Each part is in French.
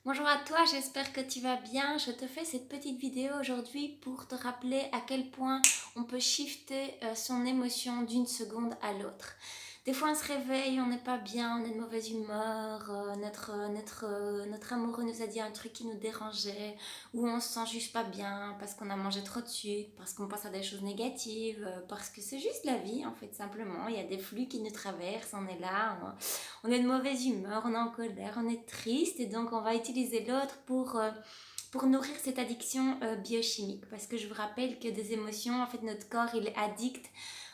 Bonjour à toi, j'espère que tu vas bien. Je te fais cette petite vidéo aujourd'hui pour te rappeler à quel point on peut shifter son émotion d'une seconde à l'autre. Des fois on se réveille, on n'est pas bien, on est de mauvaise humeur, notre amoureux nous a dit un truc qui nous dérangeait, ou on se sent juste pas bien parce qu'on a mangé trop de sucre, parce qu'on pense à des choses négatives, parce que c'est juste la vie en fait simplement. Il y a des flux qui nous traversent, on est là, on est de mauvaise humeur, on est en colère, on est triste et donc on va utiliser l'autre pour nourrir cette addiction biochimique. Parce que je vous rappelle que des émotions, en fait notre corps il est addict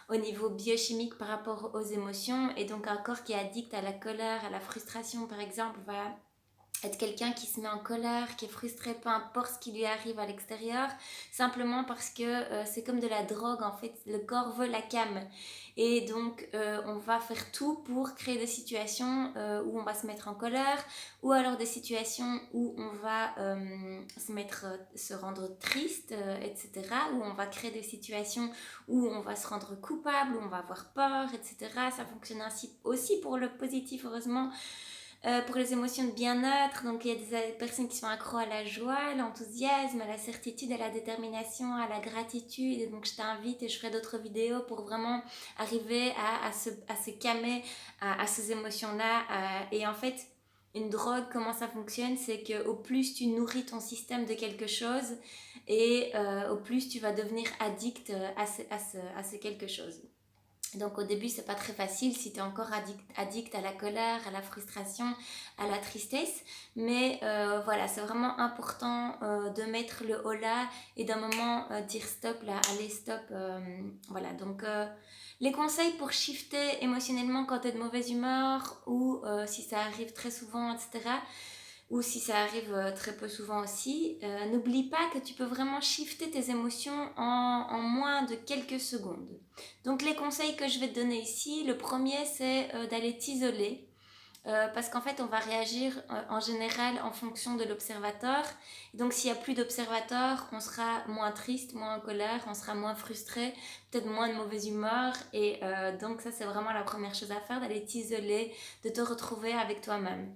au niveau biochimique par rapport aux émotions et donc un corps qui est addict à la colère, à la frustration par exemple va être quelqu'un qui se met en colère, qui est frustré, peu importe ce qui lui arrive à l'extérieur, simplement parce que c'est comme de la drogue en fait, le corps veut la cam. Et donc on va faire tout pour créer des situations où on va se mettre en colère, ou alors des situations où on va se rendre triste, etc. Où on va créer des situations où on va se rendre coupable, où on va avoir peur, etc. Ça fonctionne ainsi aussi pour le positif, heureusement. Pour les émotions de bien-être, donc il y a des personnes qui sont accros à la joie, à l'enthousiasme, à la certitude, à la détermination, à la gratitude. Et donc je t'invite et je ferai d'autres vidéos pour vraiment arriver à se calmer à ces émotions-là. Et en fait, une drogue, comment ça fonctionne, c'est qu'au plus tu nourris ton système de quelque chose et au plus tu vas devenir addict à ce quelque chose. Donc au début, c'est pas très facile si tu es encore addict à la colère, à la frustration, à la tristesse. Mais voilà, c'est vraiment important de mettre le haut là et d'un moment dire stop là, allez stop. Voilà, donc les conseils pour shifter émotionnellement quand tu es de mauvaise humeur ou si ça arrive très souvent, etc. Ou si ça arrive très peu souvent aussi, n'oublie pas que tu peux vraiment shifter tes émotions en moins de quelques secondes. Donc les conseils que je vais te donner ici, le premier c'est d'aller t'isoler. Parce qu'en fait, on va réagir en général en fonction de l'observateur. Donc, s'il n'y a plus d'observateur, on sera moins triste, moins en colère, on sera moins frustré, peut-être moins de mauvaise humeur. Et donc, ça, c'est vraiment la première chose à faire, d'aller t'isoler, de te retrouver avec toi-même.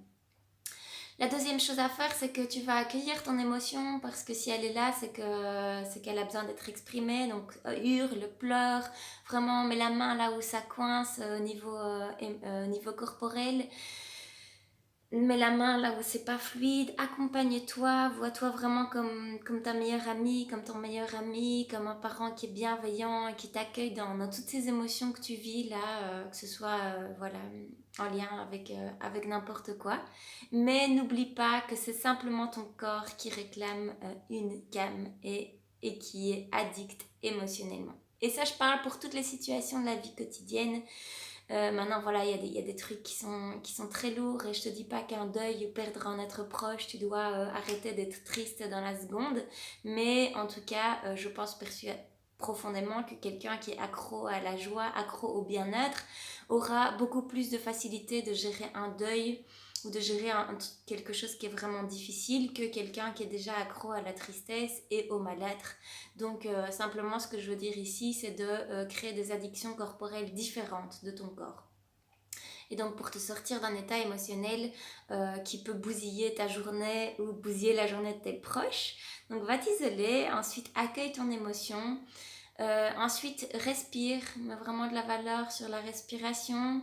La deuxième chose à faire, c'est que tu vas accueillir ton émotion parce que si elle est là, c'est qu'elle a besoin d'être exprimée. Donc hurle, pleure, vraiment mets la main là où ça coince au niveau corporel. Mets la main là où c'est pas fluide, accompagne-toi, vois-toi vraiment comme ta meilleure amie, comme ton meilleur ami, comme un parent qui est bienveillant et qui t'accueille dans toutes ces émotions que tu vis là, que ce soit voilà, en lien avec n'importe quoi. Mais n'oublie pas que c'est simplement ton corps qui réclame une gamme et qui est addict émotionnellement. Et ça, je parle pour toutes les situations de la vie quotidienne. Maintenant, voilà, il y a des trucs qui sont très lourds et je te dis pas qu'un deuil ou perdre un être proche, tu dois arrêter d'être triste dans la seconde. Mais en tout cas, je pense profondément que quelqu'un qui est accro à la joie, accro au bien-être, aura beaucoup plus de facilité de gérer un deuil ou de gérer quelque chose qui est vraiment difficile que quelqu'un qui est déjà accro à la tristesse et au mal-être. Donc simplement ce que je veux dire ici, c'est de créer des addictions corporelles différentes de ton corps. Et donc pour te sortir d'un état émotionnel qui peut bousiller ta journée ou bousiller la journée de tes proches, donc va t'isoler, ensuite accueille ton émotion, ensuite respire, mets vraiment de la valeur sur la respiration.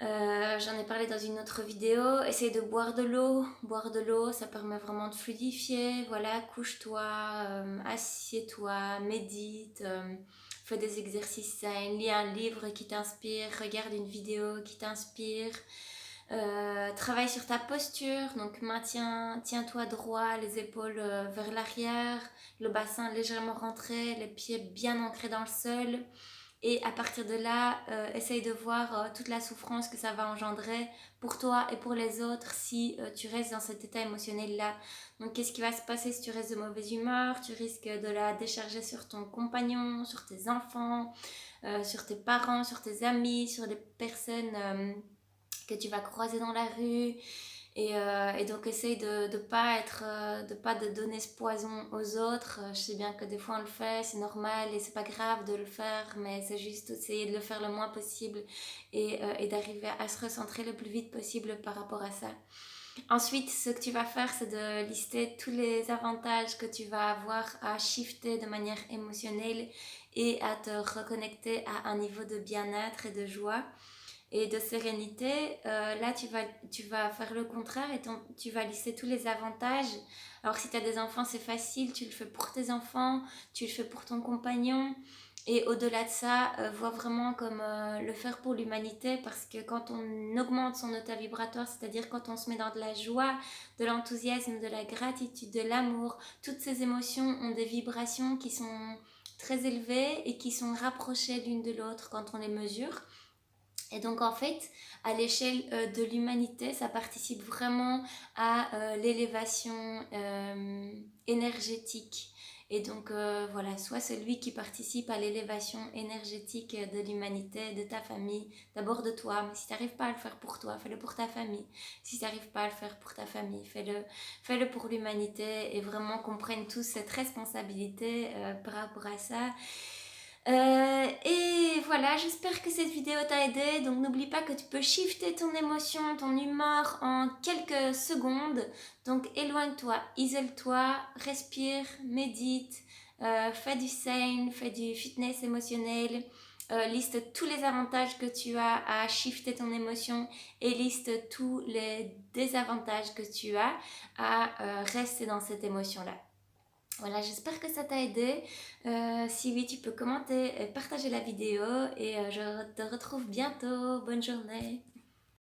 J'en ai parlé dans une autre vidéo. Essaye de boire de l'eau. Boire de l'eau, ça permet vraiment de fluidifier. Voilà, couche-toi, assieds-toi, médite, fais des exercices sains, lis un livre qui t'inspire, regarde une vidéo qui t'inspire. Travaille sur ta posture, donc tiens-toi droit, les épaules vers l'arrière, le bassin légèrement rentré, les pieds bien ancrés dans le sol. Et à partir de là, essaye de voir toute la souffrance que ça va engendrer pour toi et pour les autres si tu restes dans cet état émotionnel-là. Donc qu'est-ce qui va se passer si tu restes de mauvaise humeur? Tu risques de la décharger sur ton compagnon, sur tes enfants, sur tes parents, sur tes amis, sur les personnes que tu vas croiser dans la rue. Et donc essaye de pas de donner ce poison aux autres. Je sais bien que des fois on le fait, c'est normal et c'est pas grave de le faire, mais c'est juste essayer de le faire le moins possible et d'arriver à se recentrer le plus vite possible par rapport à ça. Ensuite, ce que tu vas faire, c'est de lister tous les avantages que tu vas avoir à shifter de manière émotionnelle et à te reconnecter à un niveau de bien-être et de joie et de sérénité. Là, tu vas faire le contraire et tu vas lister tous les avantages. Alors, si tu as des enfants, c'est facile, tu le fais pour tes enfants, tu le fais pour ton compagnon. Et au-delà de ça, vois vraiment comme le faire pour l'humanité, parce que quand on augmente son état vibratoire, c'est-à-dire quand on se met dans de la joie, de l'enthousiasme, de la gratitude, de l'amour, toutes ces émotions ont des vibrations qui sont très élevées et qui sont rapprochées l'une de l'autre quand on les mesure. Et donc en fait, à l'échelle de l'humanité, ça participe vraiment à l'élévation énergétique. Et donc voilà, sois celui qui participe à l'élévation énergétique de l'humanité, de ta famille, d'abord de toi. Mais si tu n'arrives pas à le faire pour toi, fais-le pour ta famille. Si tu n'arrives pas à le faire pour ta famille, fais-le pour l'humanité et vraiment qu'on prenne tous cette responsabilité par rapport à ça. Et voilà, j'espère que cette vidéo t'a aidé. Donc n'oublie pas que tu peux shifter ton émotion, ton humeur en quelques secondes. Donc éloigne-toi, isole-toi, respire, médite, fais du Sein, fais du fitness émotionnel. Liste tous les avantages que tu as à shifter ton émotion et liste tous les désavantages que tu as à rester dans cette émotion-là. Voilà, j'espère que ça t'a aidé. Si oui, tu peux commenter et partager la vidéo et je te retrouve bientôt. Bonne journée.